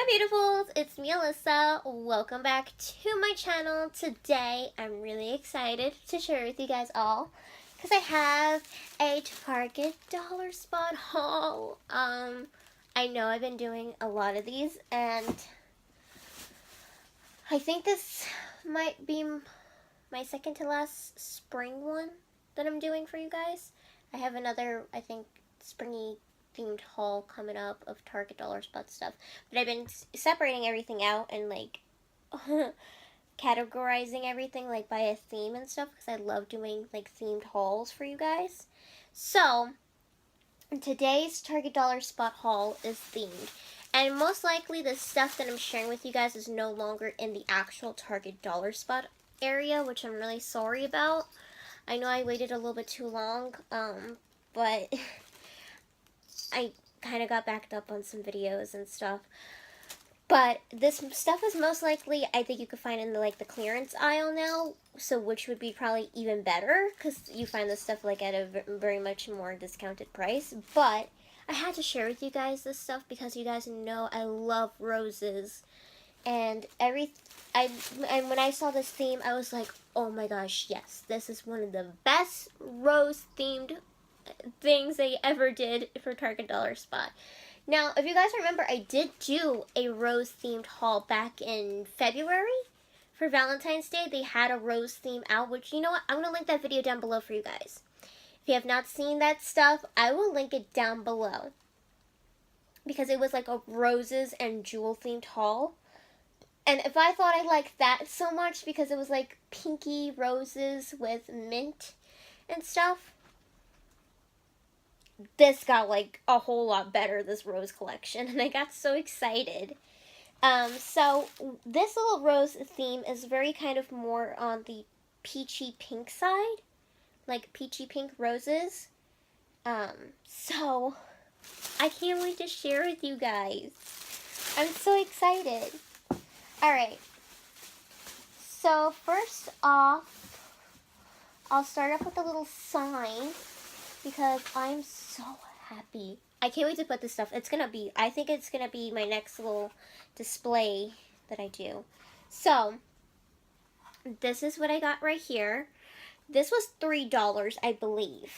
Hi beautifuls, it's me Alyssa. Welcome back to my channel. Today I'm really excited to share with you guys all because I have a Target dollar spot haul. I know I've been doing a lot of these and I think this might be my second to last spring one that I'm doing for you guys. I have another, I think, springy themed haul coming up of Target dollar spot stuff, but I've been separating everything out and like categorizing everything like by a theme and stuff because I love doing like themed hauls for you guys. So today's Target dollar spot haul is themed, and most likely the stuff that I'm sharing with you guys is no longer in the actual Target dollar spot area, which I'm really sorry about. I know I waited a little bit too long, but I kind of got backed up on some videos and stuff. But this stuff is most likely, I think you could find in the clearance aisle now, so which would be probably even better because you find this stuff like at a very much more discounted price. But I had to share with you guys this stuff because you guys know I love roses, and when I saw this theme, I was like, oh my gosh, yes, this is one of the best rose themed things they ever did for Target dollar spot. Now, if you guys remember, I did do a rose themed haul back in February for Valentine's Day. They had a rose theme out, which, you know what, I'm going to link that video down below for you guys. If you have not seen that stuff, I will link it down below because it was like a roses and jewel themed haul. And if I thought I liked that so much because it was like pinky roses with mint and stuff, this got like a whole lot better, this rose collection, and I got so excited. So this little rose theme is very kind of more on the peachy pink side, like peachy pink roses. So I can't wait to share with you guys. I'm so excited. Alright, so first off, I'll start off with a little sign because I'm so happy. I can't wait to put this stuff. I think it's gonna be my next little display that I do. So, this is what I got right here. This was $3, I believe.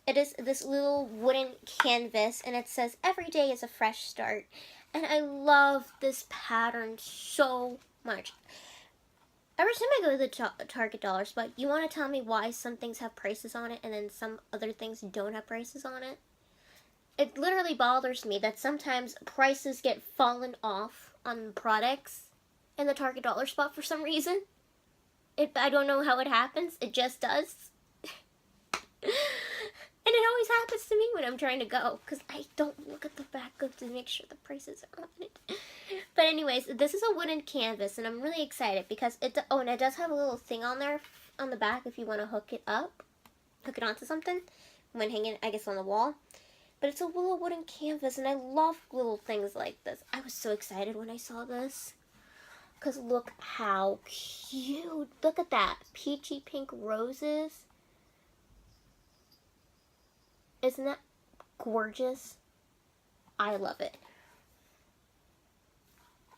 It is this little wooden canvas, and it says, "Every day is a fresh start." And I love this pattern so much. Every time I go to the Target dollar spot, you want to tell me why some things have prices on it and then some other things don't have prices on it? It literally bothers me that sometimes prices get fallen off on products in the Target dollar spot for some reason. I don't know how it happens. It just does. And it always happens to me when I'm trying to go because I don't look at the back of to make sure the prices are on it. But anyways, this is a wooden canvas, and I'm really excited because and it does have a little thing on there on the back if you want to hook it onto something when hanging, I guess, on the wall. But it's a little wooden canvas, and I love little things like this. I was so excited when I saw this because look how cute. Look at that. Peachy pink roses. Isn't that gorgeous? I love it.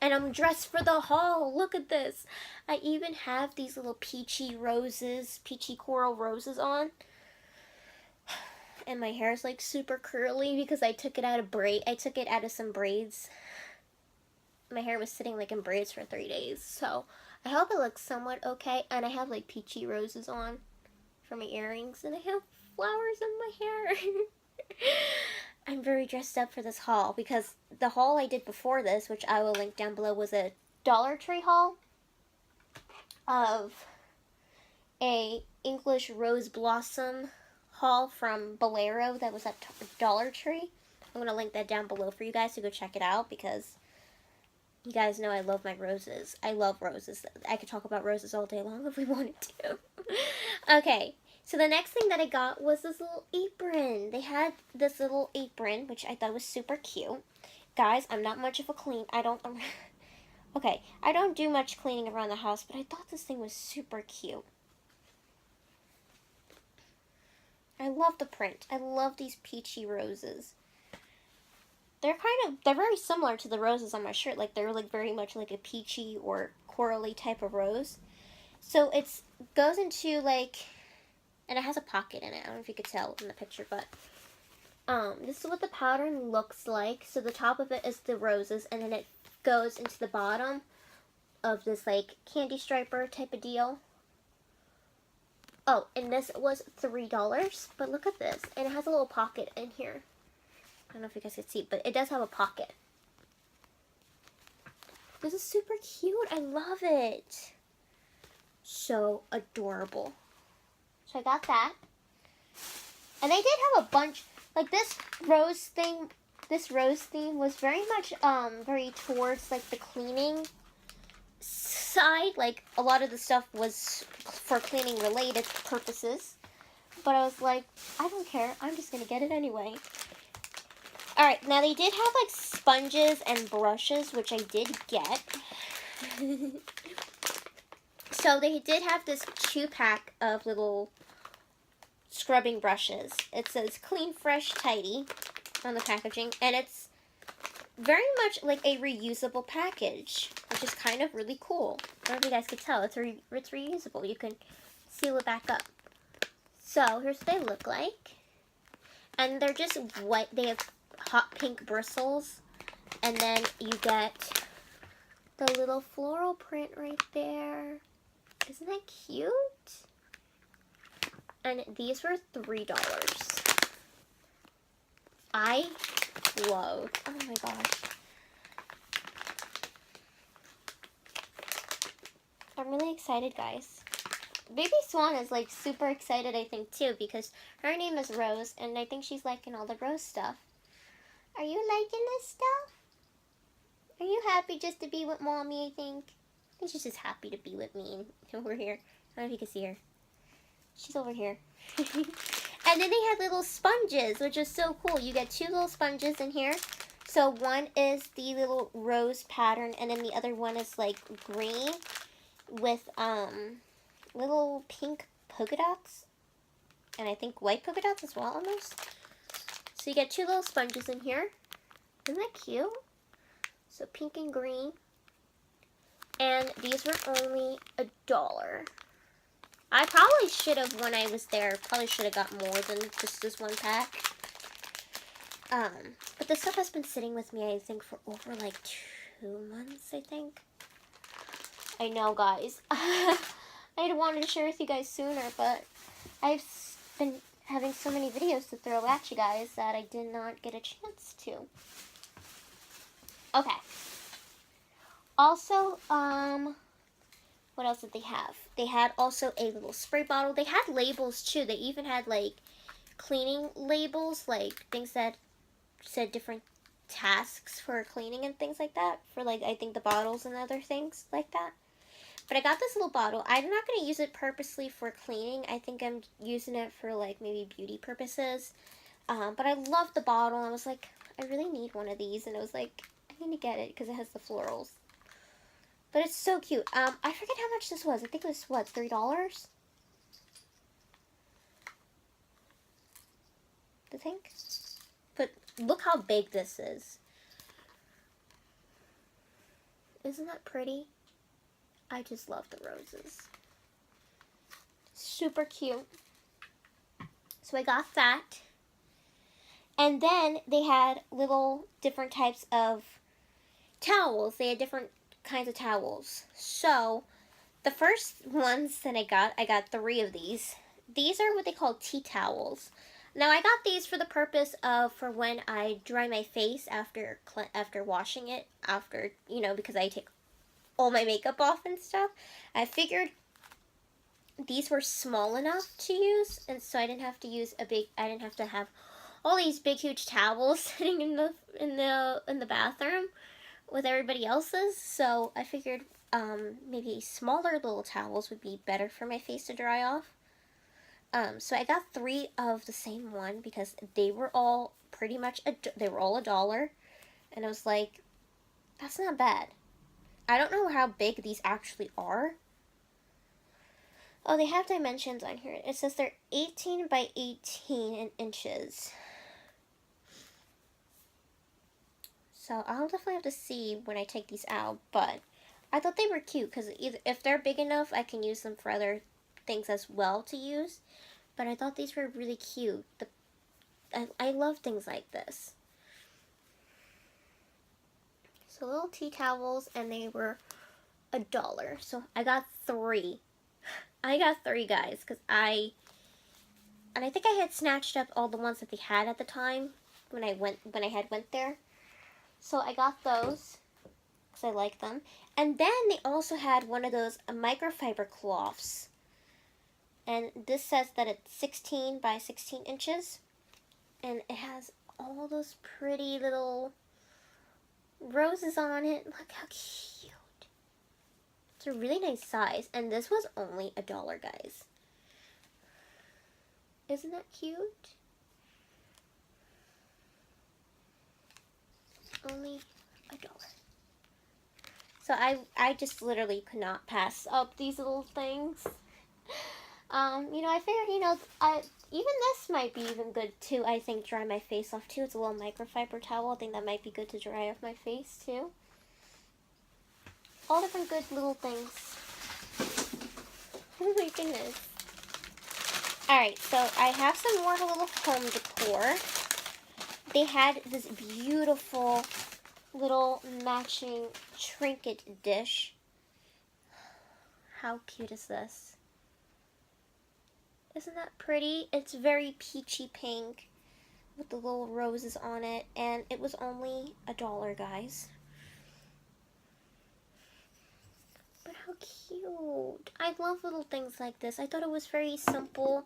And I'm dressed for the haul. Look at this. I even have these little peachy roses, peachy coral roses on. And my hair is like super curly because I took it out of some braids. My hair was sitting like in braids for 3 days. So I hope it looks somewhat okay. And I have like peachy roses on for my earrings. And I have flowers in my hair. I'm very dressed up for this haul because the haul I did before this, which I will link down below, was a Dollar Tree haul of a English rose blossom haul from Bolero that was at Dollar Tree. I'm going to link that down below for you guys to go check it out because you guys know I love my roses. I love roses. I could talk about roses all day long if we wanted to. Okay. So the next thing that I got was this little apron. They had this little apron, which I thought was super cute. Guys, I'm not much of a I don't do much cleaning around the house, but I thought this thing was super cute. I love the print. I love these peachy roses. they're very similar to the roses on my shirt. Like they're like very much like a peachy or corally type of rose. So it's goes into like, and it has a pocket in it. I don't know if you could tell in the picture, but this is what the pattern looks like. So the top of it is the roses, and then it goes into the bottom of this like candy striper type of deal. Oh, and this was $3, but look at this, and it has a little pocket in here. I don't know if you guys can see, but it does have a pocket. This is super cute. I love it. So adorable. So I got that. And they did have a bunch, like this rose theme was very much very towards like the cleaning side. Like a lot of the stuff was for cleaning related purposes. But I was like, I don't care. I'm just going to get it anyway. Alright, now they did have like sponges and brushes, which I did get. So they did have this 2-pack of little scrubbing brushes. It says clean, fresh, tidy on the packaging, and it's very much like a reusable package, which is kind of really cool. I don't know if you guys could tell. It's reusable. You can seal it back up. So here's what they look like. And they're just white. They have hot pink bristles. And then you get the little floral print right there. Isn't that cute? And these were $3. I love, oh my gosh. I'm really excited, guys. Baby Swan is like super excited, I think, too, because her name is Rose, and I think she's liking all the rose stuff. Are you liking this stuff? Are you happy just to be with Mommy, I think? I think she's just happy to be with me over here. I don't know if you can see her. She's over here. And then they had little sponges, which is so cool. You get 2 little sponges in here. So one is the little rose pattern, and then the other one is like green with little pink polka dots. And I think white polka dots as well, almost. So you get 2 little sponges in here. Isn't that cute? So pink and green. And these were only $1. I probably should have, when I was there, probably should have got more than just this 1 pack. But this stuff has been sitting with me, I think, for over like 2 months, I think. I know, guys. I wanted to share with you guys sooner, but I've been having so many videos to throw at you guys that I did not get a chance to. Okay. Also, what else did they have? They had also a little spray bottle. They had labels too. They even had like cleaning labels, like things that said different tasks for cleaning and things like that. For like, I think the bottles and other things like that. But I got this little bottle. I'm not going to use it purposely for cleaning. I think I'm using it for like maybe beauty purposes. But I love the bottle. I was like, I really need one of these. And I was like, I need to get it because it has the florals. But it's so cute. I forget how much this was. I think it was, what, $3? I think. But look how big this is. Isn't that pretty? I just love the roses. Super cute. So I got that. And then they had little different types of towels. They had different kinds of towels. So the first ones that I got 3 of these. These are what they call tea towels. Now I got these for the purpose of for when I dry my face after washing it, after, you know, because I take all my makeup off and stuff. I figured these were small enough to use, and so I didn't have to have all these big huge towels sitting in the bathroom with everybody else's. So I figured maybe smaller little towels would be better for my face to dry off. So I got 3 of the same one because they were all pretty much they were all $1, and I was like, that's not bad. I don't know how big these actually are. Oh, they have dimensions on here. It says they're 18 by 18 in inches. So I'll definitely have to see when I take these out, but I thought they were cute because if they're big enough, I can use them for other things as well to use. But I thought these were really cute. I love things like this. So little tea towels, and they were $1. So I got 3. I got 3, guys, because I think I had snatched up all the ones that they had at the time when I had went there. So I got those because I like them. And then they also had one of those microfiber cloths. And this says that it's 16 by 16 inches. And it has all those pretty little roses on it. Look how cute. It's a really nice size. And this was only $1, guys. Isn't that cute? Only $1. So I just literally could not pass up these little things. You know, I figured, you know, even this might be even good to, I think, dry my face off too. It's a little microfiber towel. I think that might be good to dry off my face too. All different good little things. Oh my goodness. Alright, so I have some more little home decor. They had this beautiful little matching trinket dish. How cute is this? Isn't that pretty? It's very peachy pink with the little roses on it, and it was only $1, guys. But how cute. I love little things like this. I thought it was very simple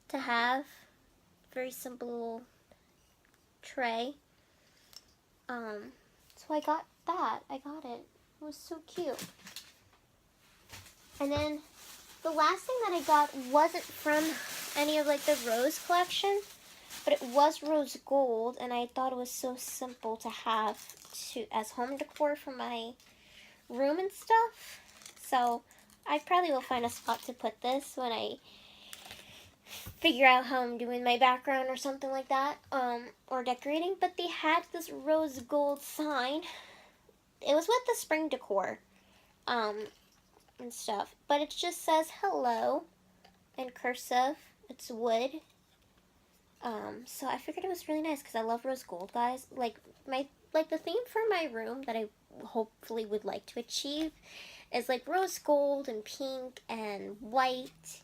to have. Very simple little tray. So I got that. I got it. It was so cute. And then the last thing that I got wasn't from any of like the rose collection, but it was rose gold, and I thought it was so simple to have as home decor for my room and stuff. So I probably will find a spot to put this when I figure out how I'm doing my background or something like that, or decorating. But they had this rose gold sign. It was with the spring decor, and stuff, but it just says hello in cursive. It's wood. So I figured it was really nice because I love rose gold, guys. Like the theme for my room that I hopefully would like to achieve is like rose gold and pink and white,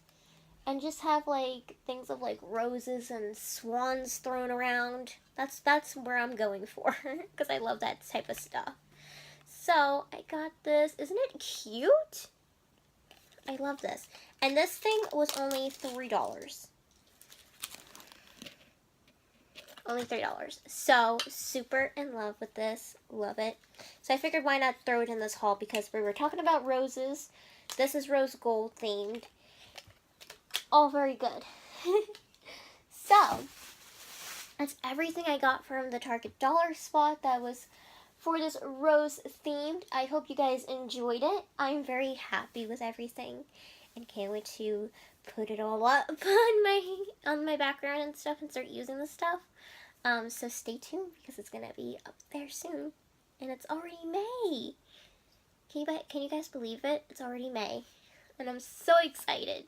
and just have like things of like roses and swans thrown around. That's where I'm going for because I love that type of stuff. So I got this. Isn't it cute? I love this. And this thing was only $3. Only $3. So super in love with this. Love it. So I figured why not throw it in this haul, because we were talking about roses. This is rose gold themed. All very good. So that's everything I got from the Target dollar spot that was for this rose themed. I hope you guys enjoyed it. I'm very happy with everything and can't wait to put it all up on my background and stuff and start using this stuff. So stay tuned because it's gonna be up there soon, and it's already May. Can you guys believe it? It's already May, and I'm so excited.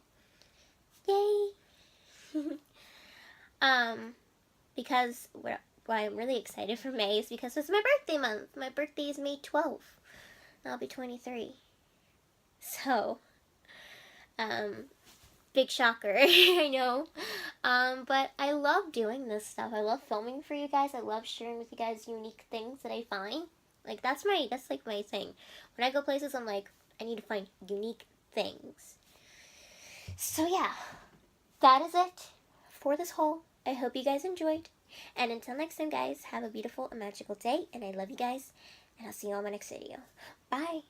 Yay! Because why I'm really excited for May is because it's my birthday month. My birthday is May 12th. I'll be 23. So, big shocker, I know. But I love doing this stuff. I love filming for you guys. I love sharing with you guys unique things that I find. Like, that's like my thing. When I go places, I'm like, I need to find unique things. So yeah, that is it for this haul. I hope you guys enjoyed. And until next time, guys, have a beautiful and magical day. And I love you guys. And I'll see you on my next video. Bye.